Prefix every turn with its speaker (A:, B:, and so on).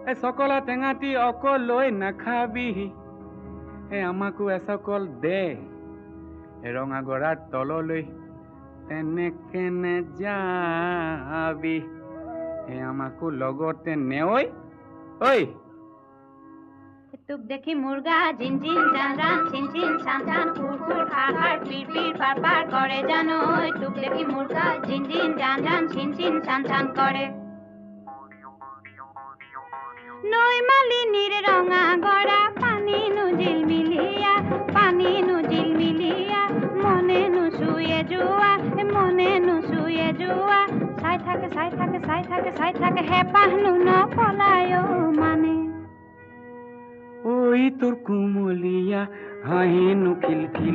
A: এই চকলা টেঙাটি অকলৈ নাখাবি আমাকো এচকল দে ৰঙা গৰাৰ তললৈ তেনেকে নেযাবি আমাকো লগতে নেঐ ঐ
B: তোক দেখি মুৰ্গা জিন জিন জান জান চিন চিন চান চান কুৰ কুৰ খাৰ খাৰ পিৰ পিৰ পাৰ পাৰ কৰে জানো তোক দেখি মুৰ্গা জিন জিন জান জান চিন চিন চান চান কৰে নৈ মালিনীৰ ৰঙা গৰা পানী নুজিল মিলিয়া মনে নুচুয়ে যোৱা চাই থাকে হেঁপাহনো নপলায় মানে
A: ঐ তোৰ কুমলীয়া হাঁহেনো খিলখিল